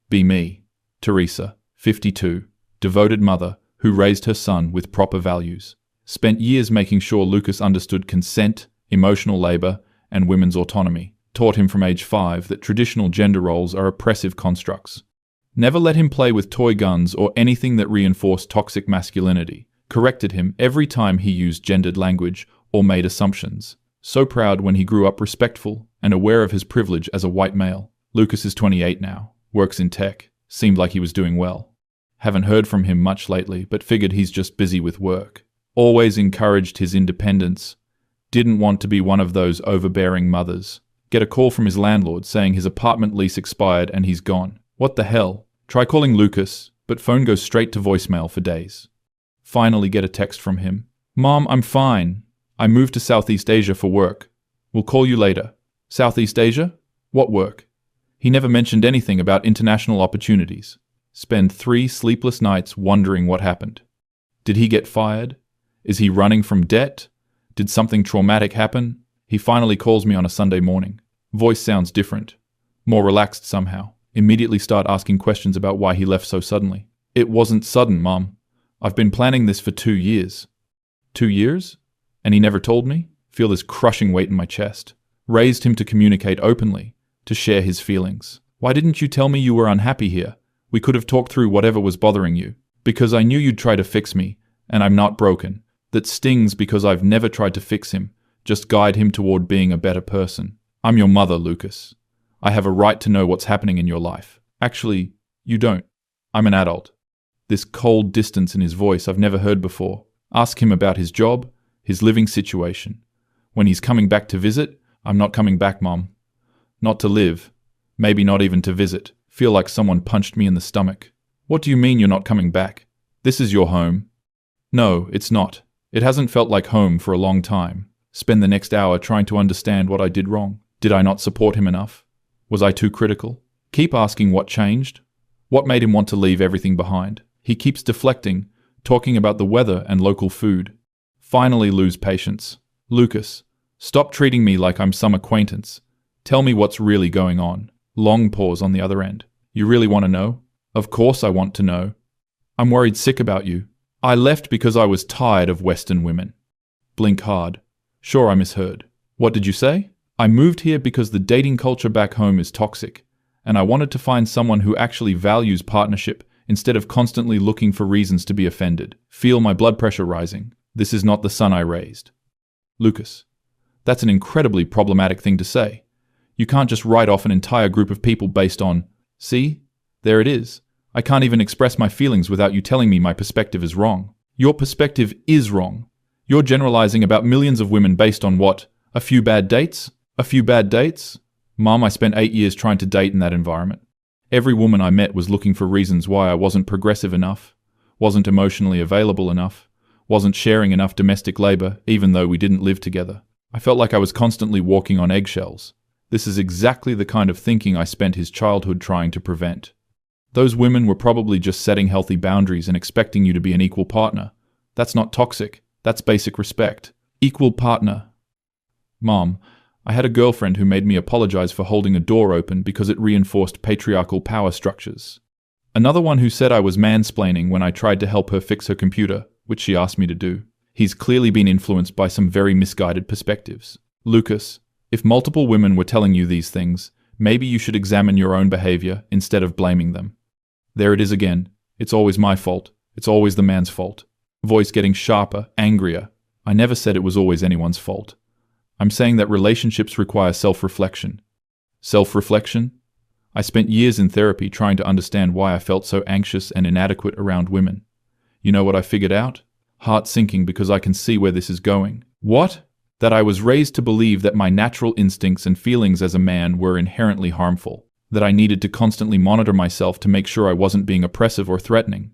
Be me. Teresa, 52, devoted mother who raised her son with proper values. Spent years making sure Lucas understood consent, emotional labor, and women's autonomy. Taught him from age 5 that traditional gender roles are oppressive constructs. Never let him play with toy guns or anything that reinforced toxic masculinity. Corrected him every time he used gendered language or made assumptions. So proud when he grew up respectful and aware of his privilege as a white male. Lucas is 28 now, works in tech, seemed like he was doing well. Haven't heard from him much lately, but figured he's just busy with work. Always encouraged his independence. Didn't want to be one of those overbearing mothers. Get a call from his landlord saying his apartment lease expired and he's gone. What the hell? Try calling Lucas, but phone goes straight to voicemail for days. Finally get a text from him. Mom, I'm fine. I moved to Southeast Asia for work. We'll call you later. Southeast Asia? What work? He never mentioned anything about international opportunities. Spend 3 sleepless nights wondering what happened. Did he get fired? Is he running from debt? Did something traumatic happen? He finally calls me on a Sunday morning. Voice sounds different. More relaxed somehow. Immediately start asking questions about why he left so suddenly. It wasn't sudden, Mom. I've been planning this for 2 years. 2 years? And he never told me? Feel this crushing weight in my chest. Raised him to communicate openly, to share his feelings. Why didn't you tell me you were unhappy here? We could have talked through whatever was bothering you. Because I knew you'd try to fix me, and I'm not broken. That stings because I've never tried to fix him, just guide him toward being a better person. I'm your mother, Lucas. I have a right to know what's happening in your life. Actually, you don't. I'm an adult. This cold distance in his voice I've never heard before. Ask him about his job, his living situation. When he's coming back to visit, I'm not coming back, Mom. Not to live. Maybe not even to visit. Feel like someone punched me in the stomach. What do you mean you're not coming back? This is your home. No, it's not. It hasn't felt like home for a long time. Spend the next hour trying to understand what I did wrong. Did I not support him enough? Was I too critical? Keep asking what changed. What made him want to leave everything behind? He keeps deflecting, talking about the weather and local food. Finally lose patience. Lucas, stop treating me like I'm some acquaintance. Tell me what's really going on. Long pause on the other end. You really want to know? Of course I want to know. I'm worried sick about you. I left because I was tired of Western women. Blink hard. Sure, I misheard. What did you say? I moved here because the dating culture back home is toxic, and I wanted to find someone who actually values partnership instead of constantly looking for reasons to be offended. Feel my blood pressure rising. This is not the son I raised. Lucas, that's an incredibly problematic thing to say. You can't just write off an entire group of people based on, see? There it is. I can't even express my feelings without you telling me my perspective is wrong. Your perspective is wrong. You're generalizing about millions of women based on what? A few bad dates? A few bad dates? Mom, I spent 8 years trying to date in that environment. Every woman I met was looking for reasons why I wasn't progressive enough, wasn't emotionally available enough, wasn't sharing enough domestic labor, even though we didn't live together. I felt like I was constantly walking on eggshells. This is exactly the kind of thinking I spent his childhood trying to prevent. Those women were probably just setting healthy boundaries and expecting you to be an equal partner. That's not toxic. That's basic respect. Equal partner. Mom, I had a girlfriend who made me apologize for holding a door open because it reinforced patriarchal power structures. Another one who said I was mansplaining when I tried to help her fix her computer, which she asked me to do. He's clearly been influenced by some very misguided perspectives. Lucas, if multiple women were telling you these things, maybe you should examine your own behavior instead of blaming them. There it is again. It's always my fault. It's always the man's fault. Voice getting sharper, angrier. I never said it was always anyone's fault. I'm saying that relationships require self-reflection. Self-reflection? I spent years in therapy trying to understand why I felt so anxious and inadequate around women. You know what I figured out? Heart sinking because I can see where this is going. What? That I was raised to believe that my natural instincts and feelings as a man were inherently harmful. That I needed to constantly monitor myself to make sure I wasn't being oppressive or threatening.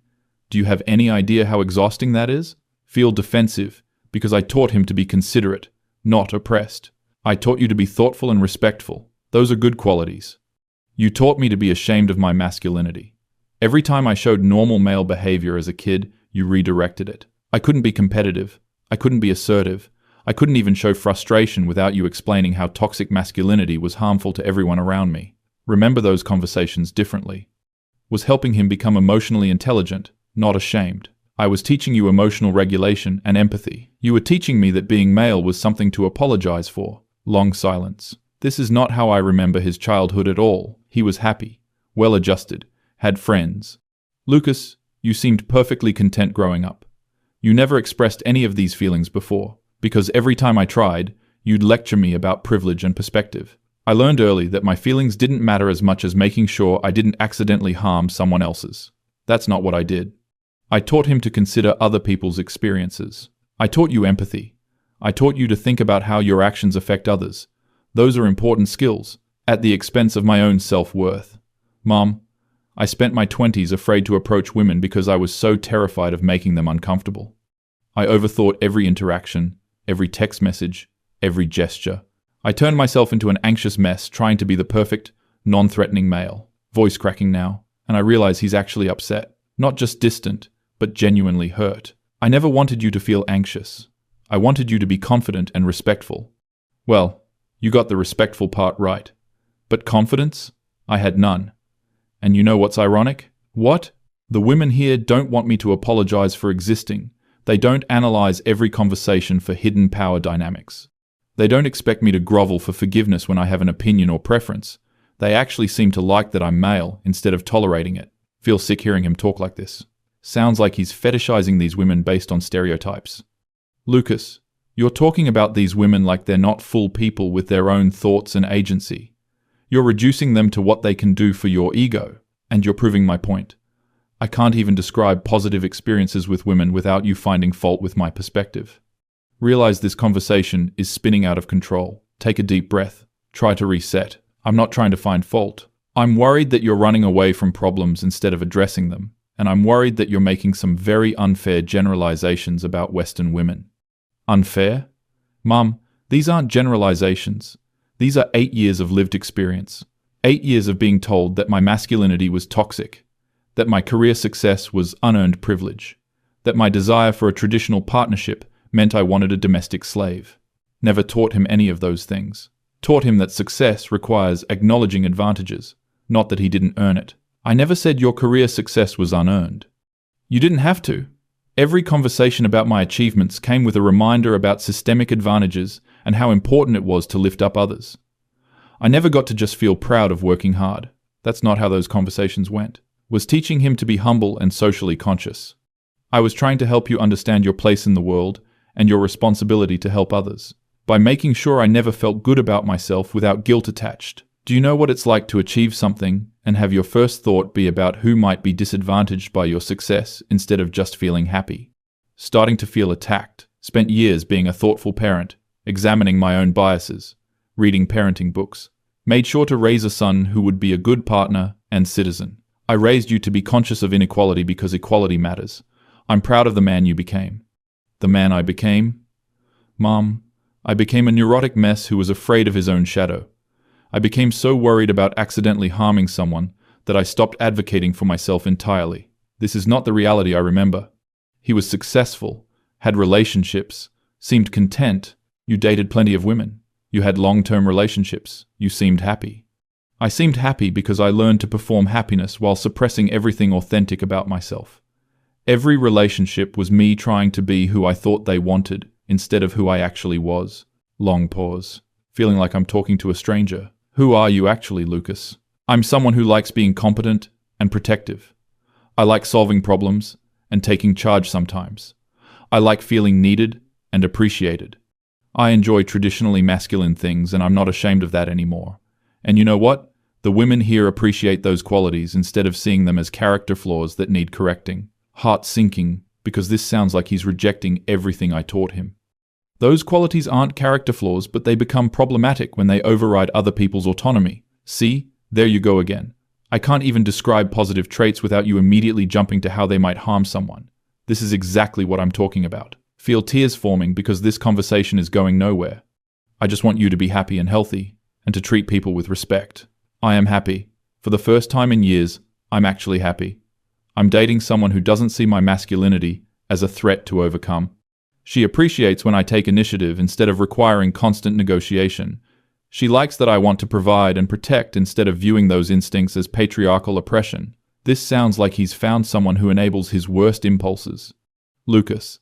Do you have any idea how exhausting that is? Feel defensive because I taught him to be considerate, not oppressed. I taught you to be thoughtful and respectful. Those are good qualities. You taught me to be ashamed of my masculinity. Every time I showed normal male behavior as a kid, you redirected it. I couldn't be competitive. I couldn't be assertive. I couldn't even show frustration without you explaining how toxic masculinity was harmful to everyone around me. Remember those conversations differently. was helping him become emotionally intelligent, not ashamed. I was teaching you emotional regulation and empathy. You were teaching me that being male was something to apologize for. Long silence. This is not how I remember his childhood at all. He was happy, well-adjusted, had friends. Lucas, you seemed perfectly content growing up. You never expressed any of these feelings before, because every time I tried, you'd lecture me about privilege and perspective. I learned early that my feelings didn't matter as much as making sure I didn't accidentally harm someone else's. That's not what I did. I taught him to consider other people's experiences. I taught you empathy. I taught you to think about how your actions affect others. Those are important skills, at the expense of my own self-worth. Mom, I spent my 20s afraid to approach women because I was so terrified of making them uncomfortable. I overthought every interaction, every text message, every gesture. I turned myself into an anxious mess trying to be the perfect, non-threatening male. Voice cracking now, and I realize he's actually upset. Not just distant, but genuinely hurt. I never wanted you to feel anxious. I wanted you to be confident and respectful. Well, you got the respectful part right. But confidence? I had none. And you know what's ironic? What? The women here don't want me to apologize for existing. They don't analyze every conversation for hidden power dynamics. They don't expect me to grovel for forgiveness when I have an opinion or preference. They actually seem to like that I'm male instead of tolerating it. Feel sick hearing him talk like this. Sounds like he's fetishizing these women based on stereotypes. Lucas, you're talking about these women like they're not full people with their own thoughts and agency. You're reducing them to what they can do for your ego, and you're proving my point. I can't even describe positive experiences with women without you finding fault with my perspective. Realize this conversation is spinning out of control. Take a deep breath. Try to reset. I'm not trying to find fault. I'm worried that you're running away from problems instead of addressing them, and I'm worried that you're making some very unfair generalizations about Western women. Unfair? Mum, these aren't generalizations. These are 8 years of lived experience. 8 years of being told that my masculinity was toxic, that my career success was unearned privilege, that my desire for a traditional partnership meant I wanted a domestic slave. Never taught him any of those things. Taught him that success requires acknowledging advantages, not that he didn't earn it. I never said your career success was unearned. You didn't have to. Every conversation about my achievements came with a reminder about systemic advantages and how important it was to lift up others. I never got to just feel proud of working hard. That's not how those conversations went. Was teaching him to be humble and socially conscious. I was trying to help you understand your place in the world and your responsibility to help others, by making sure I never felt good about myself without guilt attached. Do you know what it's like to achieve something and have your first thought be about who might be disadvantaged by your success instead of just feeling happy? Starting to feel attacked. Spent years being a thoughtful parent, examining my own biases, reading parenting books. Made sure to raise a son who would be a good partner and citizen. I raised you to be conscious of inequality because equality matters. I'm proud of the man you became. The man I became? Mom, I became a neurotic mess who was afraid of his own shadow. I became so worried about accidentally harming someone that I stopped advocating for myself entirely. This is not the reality I remember. He was successful, had relationships, seemed content. You dated plenty of women. You had long-term relationships. You seemed happy. I seemed happy because I learned to perform happiness while suppressing everything authentic about myself. Every relationship was me trying to be who I thought they wanted instead of who I actually was. Long pause, feeling like I'm talking to a stranger. Who are you actually, Lucas? I'm someone who likes being competent and protective. I like solving problems and taking charge sometimes. I like feeling needed and appreciated. I enjoy traditionally masculine things, and I'm not ashamed of that anymore. And you know what? The women here appreciate those qualities instead of seeing them as character flaws that need correcting. Heart sinking, because this sounds like he's rejecting everything I taught him. Those qualities aren't character flaws, but they become problematic when they override other people's autonomy. See, there you go again. I can't even describe positive traits without you immediately jumping to how they might harm someone. This is exactly what I'm talking about. Feel tears forming because this conversation is going nowhere. I just want you to be happy and healthy, and to treat people with respect. I am happy. For the first time in years, I'm actually happy. I'm dating someone who doesn't see my masculinity as a threat to overcome. She appreciates when I take initiative instead of requiring constant negotiation. She likes that I want to provide and protect instead of viewing those instincts as patriarchal oppression. This sounds like he's found someone who enables his worst impulses. Lucas,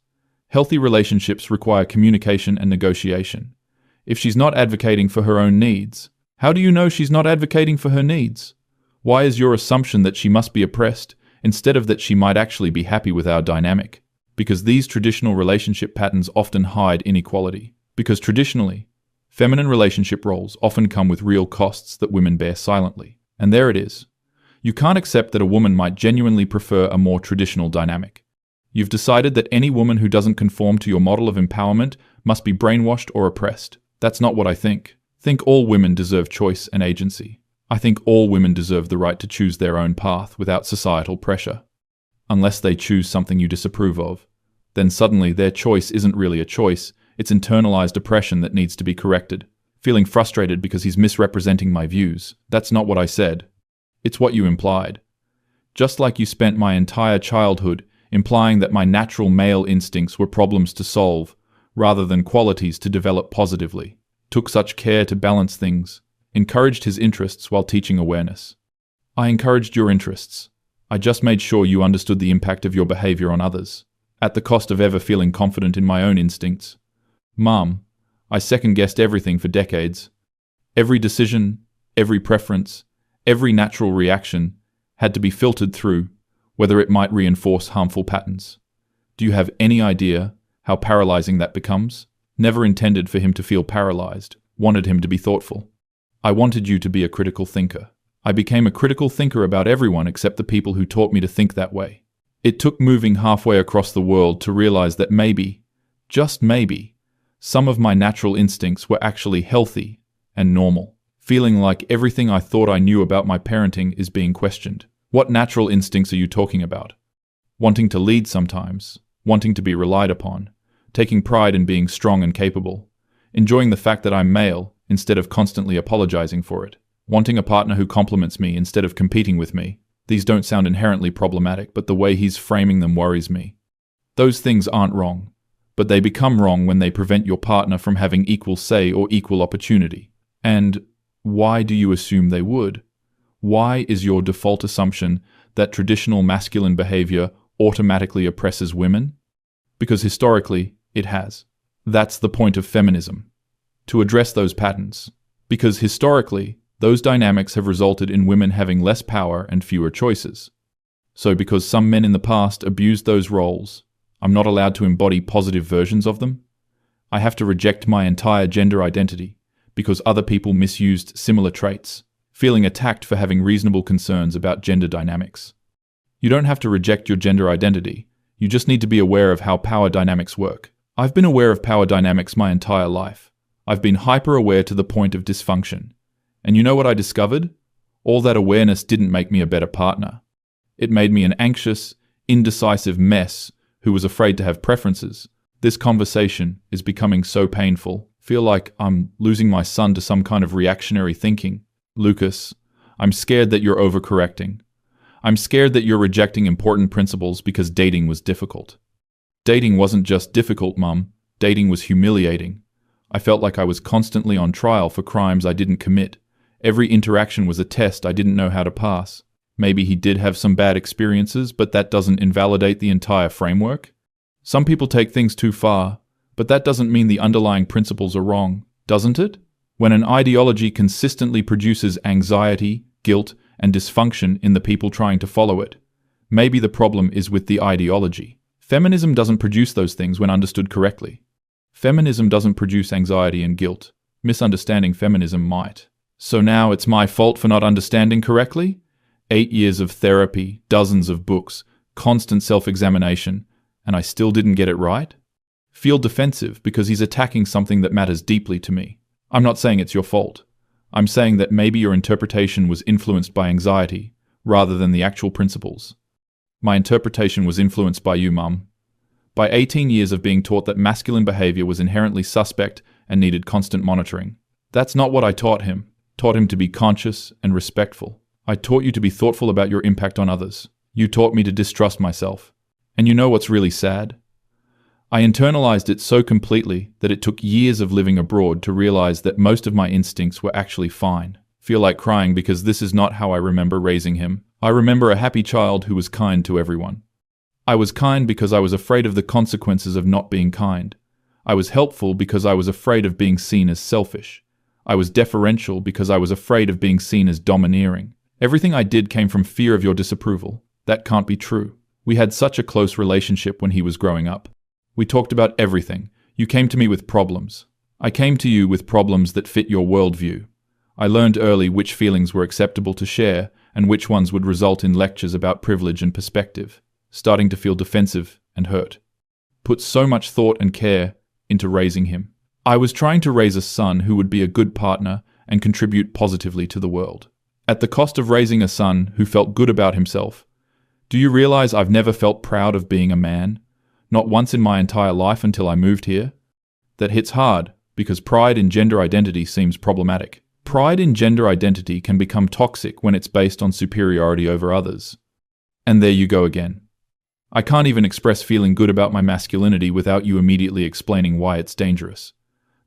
healthy relationships require communication and negotiation. If she's not advocating for her own needs, how do you know she's not advocating for her needs? Why is your assumption that she must be oppressed instead of that she might actually be happy with our dynamic? Because these traditional relationship patterns often hide inequality. Because traditionally, feminine relationship roles often come with real costs that women bear silently. And there it is. You can't accept that a woman might genuinely prefer a more traditional dynamic. You've decided that any woman who doesn't conform to your model of empowerment must be brainwashed or oppressed. That's not what I think. I think all women deserve choice and agency. I think all women deserve the right to choose their own path without societal pressure. Unless they choose something you disapprove of, then suddenly their choice isn't really a choice, it's internalized oppression that needs to be corrected. Feeling frustrated because he's misrepresenting my views. That's not what I said. It's what you implied. Just like you spent my entire childhood implying that my natural male instincts were problems to solve, rather than qualities to develop positively. Took such care to balance things. Encouraged his interests while teaching awareness. I encouraged your interests. I just made sure you understood the impact of your behavior on others, at the cost of ever feeling confident in my own instincts. Mom, I second-guessed everything for decades. Every decision, every preference, every natural reaction had to be filtered through, whether it might reinforce harmful patterns. Do you have any idea how paralyzing that becomes? Never intended for him to feel paralyzed, wanted him to be thoughtful. I wanted you to be a critical thinker. I became a critical thinker about everyone except the people who taught me to think that way. It took moving halfway across the world to realize that maybe, just maybe, some of my natural instincts were actually healthy and normal. Feeling like everything I thought I knew about my parenting is being questioned. What natural instincts are you talking about? Wanting to lead sometimes, wanting to be relied upon, taking pride in being strong and capable, enjoying the fact that I'm male instead of constantly apologizing for it, wanting a partner who compliments me instead of competing with me. These don't sound inherently problematic, but the way he's framing them worries me. Those things aren't wrong, but they become wrong when they prevent your partner from having equal say or equal opportunity. And why do you assume they would? Why is your default assumption that traditional masculine behavior automatically oppresses women? Because historically, it has. That's the point of feminism. To address those patterns. Because historically, those dynamics have resulted in women having less power and fewer choices. So because some men in the past abused those roles, I'm not allowed to embody positive versions of them? I have to reject my entire gender identity because other people misused similar traits, feeling attacked for having reasonable concerns about gender dynamics. You don't have to reject your gender identity. You just need to be aware of how power dynamics work. I've been aware of power dynamics my entire life. I've been hyper-aware to the point of dysfunction. And you know what I discovered? All that awareness didn't make me a better partner. It made me an anxious, indecisive mess who was afraid to have preferences. This conversation is becoming so painful. Feel like I'm losing my son to some kind of reactionary thinking. Lucas, I'm scared that you're overcorrecting. I'm scared that you're rejecting important principles because dating was difficult. Dating wasn't just difficult, Mum. Dating was humiliating. I felt like I was constantly on trial for crimes I didn't commit. Every interaction was a test I didn't know how to pass. Maybe he did have some bad experiences, but that doesn't invalidate the entire framework. Some people take things too far, but that doesn't mean the underlying principles are wrong, doesn't it? When an ideology consistently produces anxiety, guilt, and dysfunction in the people trying to follow it, maybe the problem is with the ideology. Feminism doesn't produce those things when understood correctly. Feminism doesn't produce anxiety and guilt. Misunderstanding feminism might. So now it's my fault for not understanding correctly? 8 years of therapy, dozens of books, constant self-examination, and I still didn't get it right? Feel defensive because he's attacking something that matters deeply to me. I'm not saying it's your fault. I'm saying that maybe your interpretation was influenced by anxiety, rather than the actual principles. My interpretation was influenced by you, Mum. By 18 years of being taught that masculine behavior was inherently suspect and needed constant monitoring. That's not what I taught him. Taught him to be conscious and respectful. I taught you to be thoughtful about your impact on others. You taught me to distrust myself. And you know what's really sad? I internalized it so completely that it took years of living abroad to realize that most of my instincts were actually fine. Feel like crying because this is not how I remember raising him. I remember a happy child who was kind to everyone. I was kind because I was afraid of the consequences of not being kind. I was helpful because I was afraid of being seen as selfish. I was deferential because I was afraid of being seen as domineering. Everything I did came from fear of your disapproval. That can't be true. We had such a close relationship when he was growing up. We talked about everything. You came to me with problems. I came to you with problems that fit your worldview. I learned early which feelings were acceptable to share and which ones would result in lectures about privilege and perspective, starting to feel defensive and hurt. Put so much thought and care into raising him. I was trying to raise a son who would be a good partner and contribute positively to the world. At the cost of raising a son who felt good about himself. Do you realize I've never felt proud of being a man? Not once in my entire life until I moved here? That hits hard because pride in gender identity seems problematic. Pride in gender identity can become toxic when it's based on superiority over others. And there you go again. I can't even express feeling good about my masculinity without you immediately explaining why it's dangerous.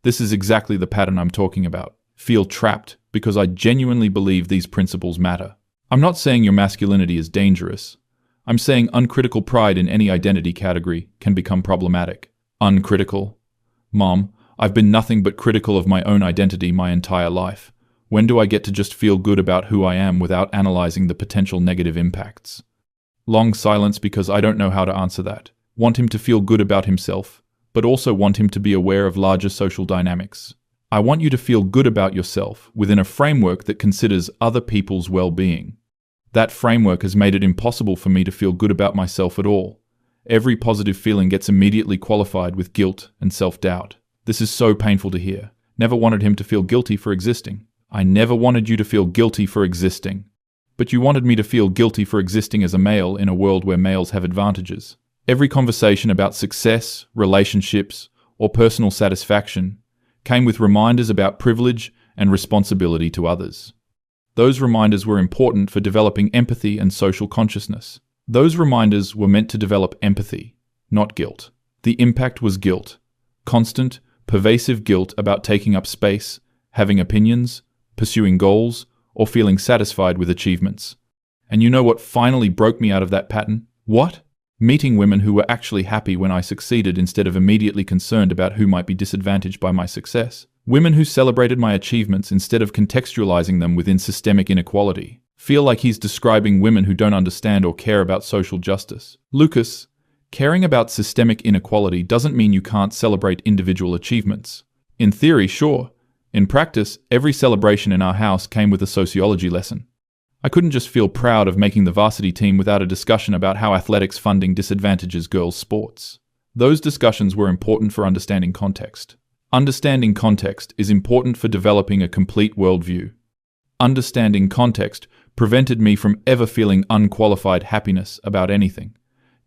This is exactly the pattern I'm talking about. Feel trapped because I genuinely believe these principles matter. I'm not saying your masculinity is dangerous. I'm saying uncritical pride in any identity category can become problematic. Uncritical? Mom, I've been nothing but critical of my own identity my entire life. When do I get to just feel good about who I am without analyzing the potential negative impacts? Long silence because I don't know how to answer that. Want him to feel good about himself, but also want him to be aware of larger social dynamics. I want you to feel good about yourself within a framework that considers other people's well-being. That framework has made it impossible for me to feel good about myself at all. Every positive feeling gets immediately qualified with guilt and self-doubt. This is so painful to hear. Never wanted him to feel guilty for existing. I never wanted you to feel guilty for existing. But you wanted me to feel guilty for existing as a male in a world where males have advantages. Every conversation about success, relationships, or personal satisfaction came with reminders about privilege and responsibility to others. Those reminders were important for developing empathy and social consciousness. Those reminders were meant to develop empathy, not guilt. The impact was guilt. Constant, pervasive guilt about taking up space, having opinions, pursuing goals, or feeling satisfied with achievements. And you know what finally broke me out of that pattern? What? Meeting women who were actually happy when I succeeded instead of immediately concerned about who might be disadvantaged by my success. Women who celebrated my achievements instead of contextualizing them within systemic inequality. Feel like he's describing women who don't understand or care about social justice. Lucas, caring about systemic inequality doesn't mean you can't celebrate individual achievements. In theory, sure. In practice, every celebration in our house came with a sociology lesson. I couldn't just feel proud of making the varsity team without a discussion about how athletics funding disadvantages girls' sports. Those discussions were important for understanding context. Understanding context is important for developing a complete worldview. Understanding context prevented me from ever feeling unqualified happiness about anything.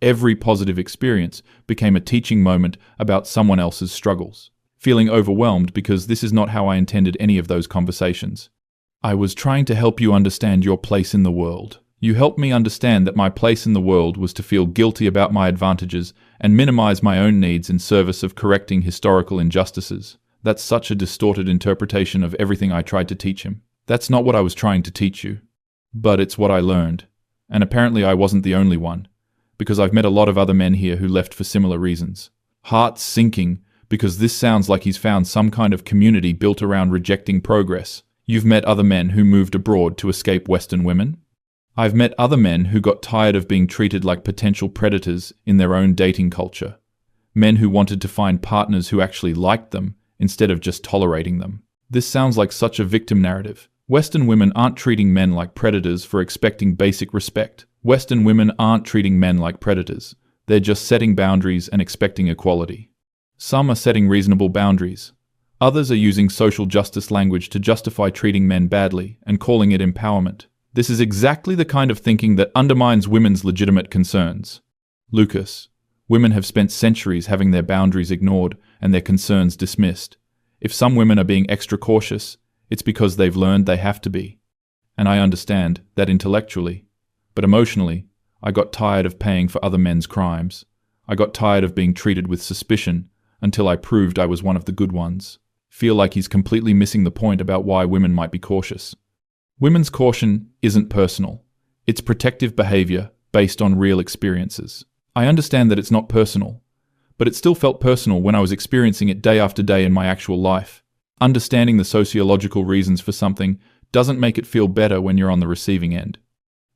Every positive experience became a teaching moment about someone else's struggles. Feeling overwhelmed because this is not how I intended any of those conversations. I was trying to help you understand your place in the world. You helped me understand that my place in the world was to feel guilty about my advantages and minimize my own needs in service of correcting historical injustices. That's such a distorted interpretation of everything I tried to teach him. That's not what I was trying to teach you. But it's what I learned. And apparently I wasn't the only one, because I've met a lot of other men here who left for similar reasons. Heart sinking, because this sounds like he's found some kind of community built around rejecting progress. You've met other men who moved abroad to escape Western women? I've met other men who got tired of being treated like potential predators in their own dating culture. Men who wanted to find partners who actually liked them instead of just tolerating them. This sounds like such a victim narrative. Western women aren't treating men like predators for expecting basic respect. Western women aren't treating men like predators. They're just setting boundaries and expecting equality. Some are setting reasonable boundaries. Others are using social justice language to justify treating men badly and calling it empowerment. This is exactly the kind of thinking that undermines women's legitimate concerns. Lucas, women have spent centuries having their boundaries ignored and their concerns dismissed. If some women are being extra cautious, it's because they've learned they have to be. And I understand that intellectually. But emotionally, I got tired of paying for other men's crimes. I got tired of being treated with suspicion until I proved I was one of the good ones. Feel like he's completely missing the point about why women might be cautious. Women's caution isn't personal. It's protective behavior based on real experiences. I understand that it's not personal, but it still felt personal when I was experiencing it day after day in my actual life. Understanding the sociological reasons for something doesn't make it feel better when you're on the receiving end.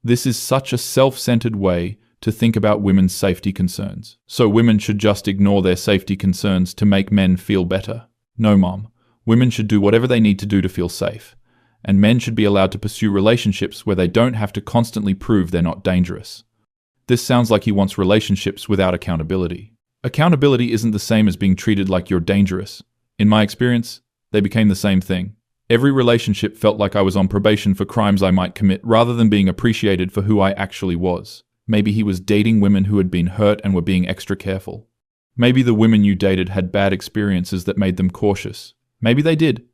This is such a self-centered way to think about women's safety concerns. So women should just ignore their safety concerns to make men feel better. No, Mom. Women should do whatever they need to do to feel safe. And men should be allowed to pursue relationships where they don't have to constantly prove they're not dangerous. This sounds like he wants relationships without accountability. Accountability isn't the same as being treated like you're dangerous. In my experience, they became the same thing. Every relationship felt like I was on probation for crimes I might commit rather than being appreciated for who I actually was. Maybe he was dating women who had been hurt and were being extra careful. Maybe the women you dated had bad experiences that made them cautious. Maybe they did.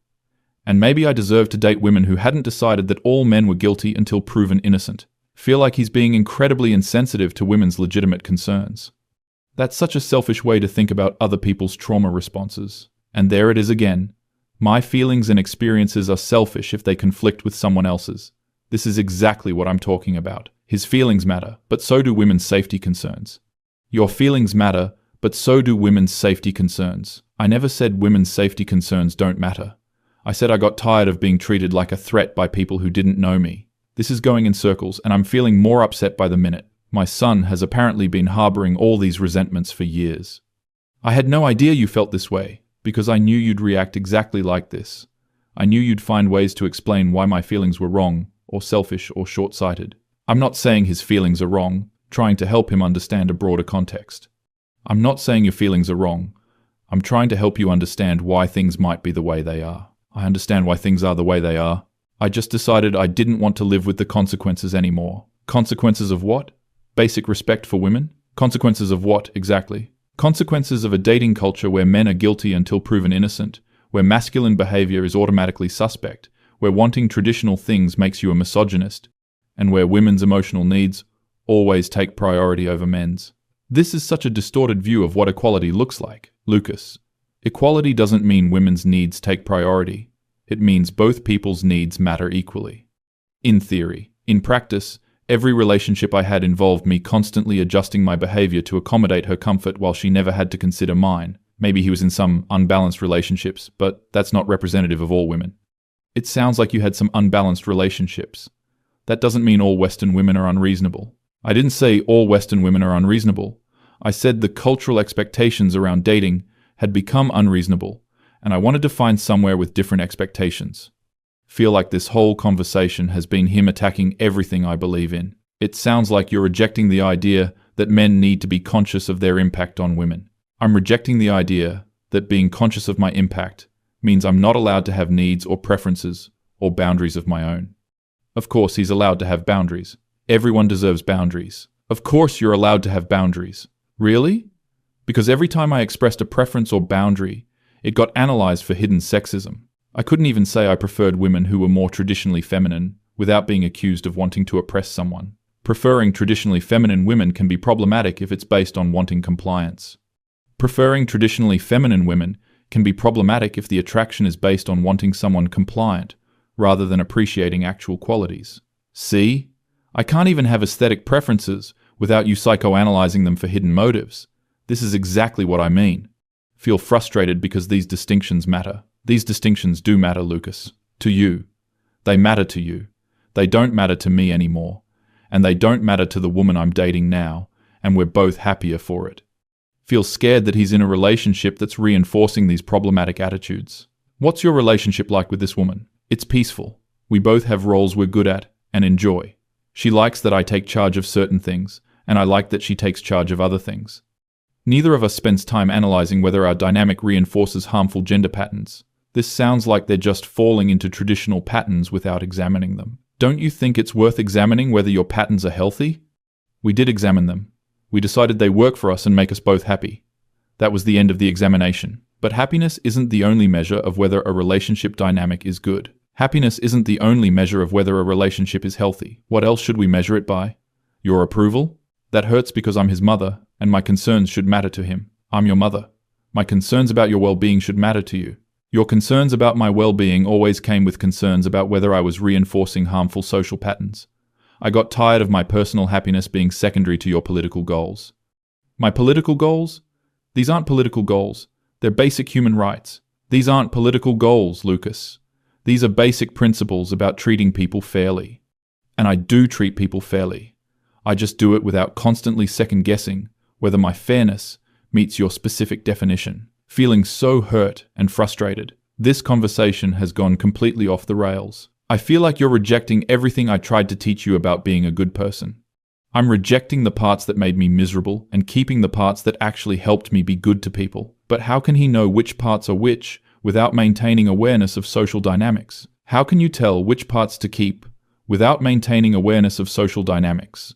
And maybe I deserved to date women who hadn't decided that all men were guilty until proven innocent. Feel like he's being incredibly insensitive to women's legitimate concerns. That's such a selfish way to think about other people's trauma responses. And there it is again. My feelings and experiences are selfish if they conflict with someone else's. This is exactly what I'm talking about. His feelings matter, but so do women's safety concerns. Your feelings matter, but so do women's safety concerns. I never said women's safety concerns don't matter. I said I got tired of being treated like a threat by people who didn't know me. This is going in circles, and I'm feeling more upset by the minute. My son has apparently been harboring all these resentments for years. I had no idea you felt this way, because I knew you'd react exactly like this. I knew you'd find ways to explain why my feelings were wrong, or selfish, or short-sighted. I'm not saying his feelings are wrong, trying to help him understand a broader context. I'm not saying your feelings are wrong. I'm trying to help you understand why things might be the way they are. I understand why things are the way they are. I just decided I didn't want to live with the consequences anymore. Consequences of what? Basic respect for women? Consequences of what, exactly? Consequences of a dating culture where men are guilty until proven innocent, where masculine behavior is automatically suspect, where wanting traditional things makes you a misogynist, and where women's emotional needs always take priority over men's. This is such a distorted view of what equality looks like, Lucas. Equality doesn't mean women's needs take priority. It means both people's needs matter equally. In theory. In practice, every relationship I had involved me constantly adjusting my behavior to accommodate her comfort while she never had to consider mine. Maybe he was in some unbalanced relationships, but that's not representative of all women. It sounds like you had some unbalanced relationships. That doesn't mean all Western women are unreasonable. I didn't say all Western women are unreasonable. I said the cultural expectations around dating had become unreasonable, and I wanted to find somewhere with different expectations. Feel like this whole conversation has been him attacking everything I believe in. It sounds like you're rejecting the idea that men need to be conscious of their impact on women. I'm rejecting the idea that being conscious of my impact means I'm not allowed to have needs or preferences or boundaries of my own. Of course, he's allowed to have boundaries. Everyone deserves boundaries. Of course you're allowed to have boundaries. Really? Because every time I expressed a preference or boundary, it got analyzed for hidden sexism. I couldn't even say I preferred women who were more traditionally feminine without being accused of wanting to oppress someone. Preferring traditionally feminine women can be problematic if it's based on wanting compliance. Preferring traditionally feminine women can be problematic if the attraction is based on wanting someone compliant rather than appreciating actual qualities. See? I can't even have aesthetic preferences without you psychoanalyzing them for hidden motives. This is exactly what I mean. Feel frustrated because these distinctions matter. These distinctions do matter, Lucas. To you. They matter to you. They don't matter to me anymore. And they don't matter to the woman I'm dating now, and we're both happier for it. Feel scared that he's in a relationship that's reinforcing these problematic attitudes. What's your relationship like with this woman? It's peaceful. We both have roles we're good at and enjoy. She likes that I take charge of certain things, and I like that she takes charge of other things. Neither of us spends time analyzing whether our dynamic reinforces harmful gender patterns. This sounds like they're just falling into traditional patterns without examining them. Don't you think it's worth examining whether your patterns are healthy? We did examine them. We decided they work for us and make us both happy. That was the end of the examination. But happiness isn't the only measure of whether a relationship dynamic is good. Happiness isn't the only measure of whether a relationship is healthy. What else should we measure it by? Your approval? That hurts because I'm his mother, and my concerns should matter to him. I'm your mother. My concerns about your well-being should matter to you. Your concerns about my well-being always came with concerns about whether I was reinforcing harmful social patterns. I got tired of my personal happiness being secondary to your political goals. My political goals? These aren't political goals. They're basic human rights. These aren't political goals, Lucas. These are basic principles about treating people fairly. And I do treat people fairly. I just do it without constantly second-guessing whether my fairness meets your specific definition. Feeling so hurt and frustrated, this conversation has gone completely off the rails. I feel like you're rejecting everything I tried to teach you about being a good person. I'm rejecting the parts that made me miserable and keeping the parts that actually helped me be good to people. But how can he know which parts are which without maintaining awareness of social dynamics? How can you tell which parts to keep without maintaining awareness of social dynamics?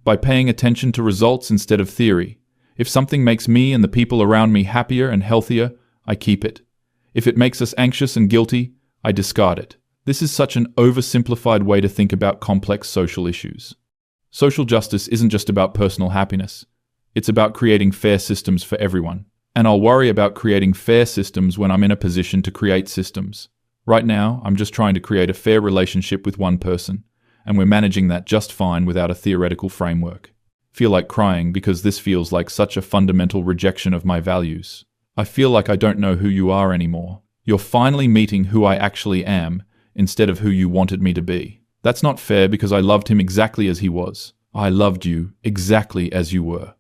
By paying attention to results instead of theory. If something makes me and the people around me happier and healthier, I keep it. If it makes us anxious and guilty, I discard it. This is such an oversimplified way to think about complex social issues. Social justice isn't just about personal happiness. It's about creating fair systems for everyone. And I'll worry about creating fair systems when I'm in a position to create systems. Right now, I'm just trying to create a fair relationship with one person, and we're managing that just fine without a theoretical framework. Feel like crying because this feels like such a fundamental rejection of my values. I feel like I don't know who you are anymore. You're finally meeting who I actually am instead of who you wanted me to be. That's not fair because I loved him exactly as he was. I loved you exactly as you were.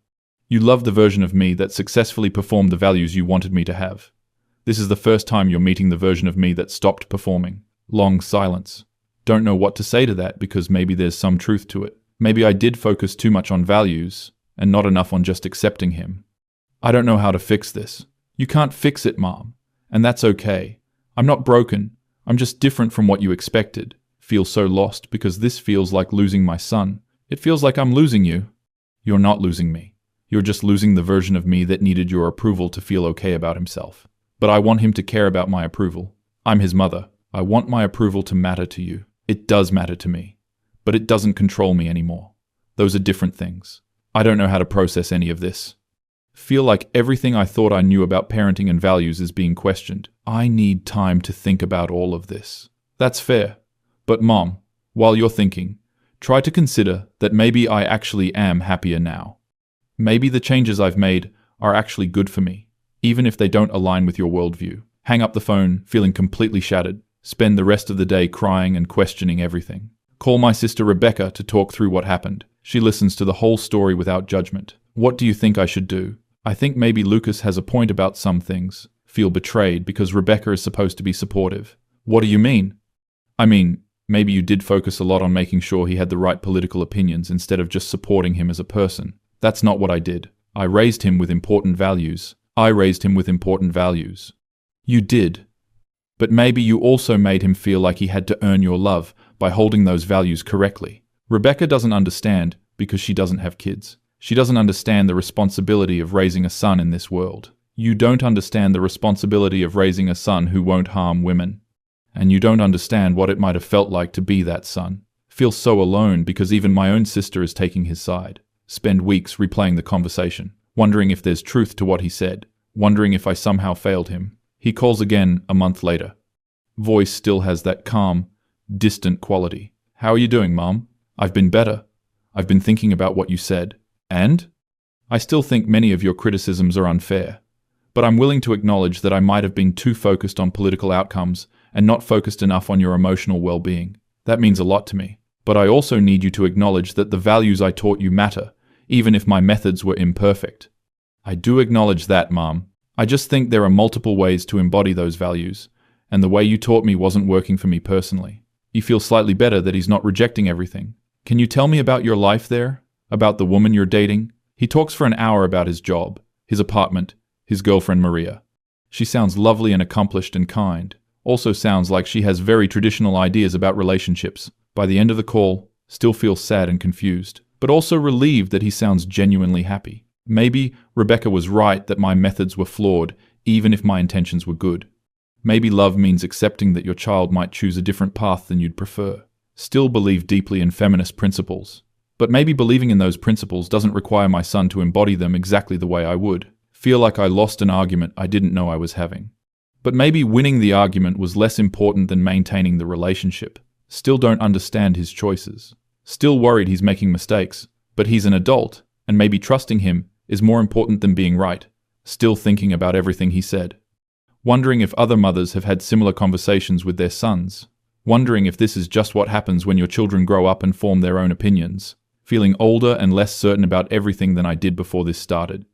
You loved the version of me that successfully performed the values you wanted me to have. This is the first time you're meeting the version of me that stopped performing. Long silence. Don't know what to say to that because maybe there's some truth to it. Maybe I did focus too much on values and not enough on just accepting him. I don't know how to fix this. You can't fix it, Mom. And that's okay. I'm not broken. I'm just different from what you expected. Feel so lost because this feels like losing my son. It feels like I'm losing you. You're not losing me. You're just losing the version of me that needed your approval to feel okay about himself. But I want him to care about my approval. I'm his mother. I want my approval to matter to you. It does matter to me. But it doesn't control me anymore. Those are different things. I don't know how to process any of this. Feel like everything I thought I knew about parenting and values is being questioned. I need time to think about all of this. That's fair. But Mom, while you're thinking, try to consider that maybe I actually am happier now. Maybe the changes I've made are actually good for me, even if they don't align with your worldview. Hang up the phone, feeling completely shattered. Spend the rest of the day crying and questioning everything. Call my sister Rebecca to talk through what happened. She listens to the whole story without judgment. What do you think I should do? I think maybe Lucas has a point about some things. Feel betrayed because Rebecca is supposed to be supportive. What do you mean? I mean, maybe you did focus a lot on making sure he had the right political opinions instead of just supporting him as a person. That's not what I did. I raised him with important values. You did. But maybe you also made him feel like he had to earn your love by holding those values correctly. Rebecca doesn't understand because she doesn't have kids. She doesn't understand the responsibility of raising a son in this world. You don't understand the responsibility of raising a son who won't harm women. And you don't understand what it might have felt like to be that son. Feel so alone because even my own sister is taking his side. Spend weeks replaying the conversation, wondering if there's truth to what he said, wondering if I somehow failed him. He calls again a month later. Voice still has that calm, distant quality. How are you doing, Mom? I've been better. I've been thinking about what you said. And? I still think many of your criticisms are unfair. But I'm willing to acknowledge that I might have been too focused on political outcomes and not focused enough on your emotional well-being. That means a lot to me. But I also need you to acknowledge that the values I taught you matter, even if my methods were imperfect. I do acknowledge that, Mom. I just think there are multiple ways to embody those values, and the way you taught me wasn't working for me personally. You feel slightly better that he's not rejecting everything. Can you tell me about your life there? About the woman you're dating? He talks for an hour about his job, his apartment, his girlfriend Maria. She sounds lovely and accomplished and kind. Also sounds like she has very traditional ideas about relationships. By the end of the call, still feels sad and confused, but also relieved that he sounds genuinely happy. Maybe Rebecca was right that my methods were flawed, even if my intentions were good. Maybe love means accepting that your child might choose a different path than you'd prefer. Still believe deeply in feminist principles. But maybe believing in those principles doesn't require my son to embody them exactly the way I would. Feel like I lost an argument I didn't know I was having. But maybe winning the argument was less important than maintaining the relationship. Still don't understand his choices. Still worried he's making mistakes, but he's an adult, and maybe trusting him is more important than being right. Still thinking about everything he said. Wondering if other mothers have had similar conversations with their sons. Wondering if this is just what happens when your children grow up and form their own opinions. Feeling older and less certain about everything than I did before this started.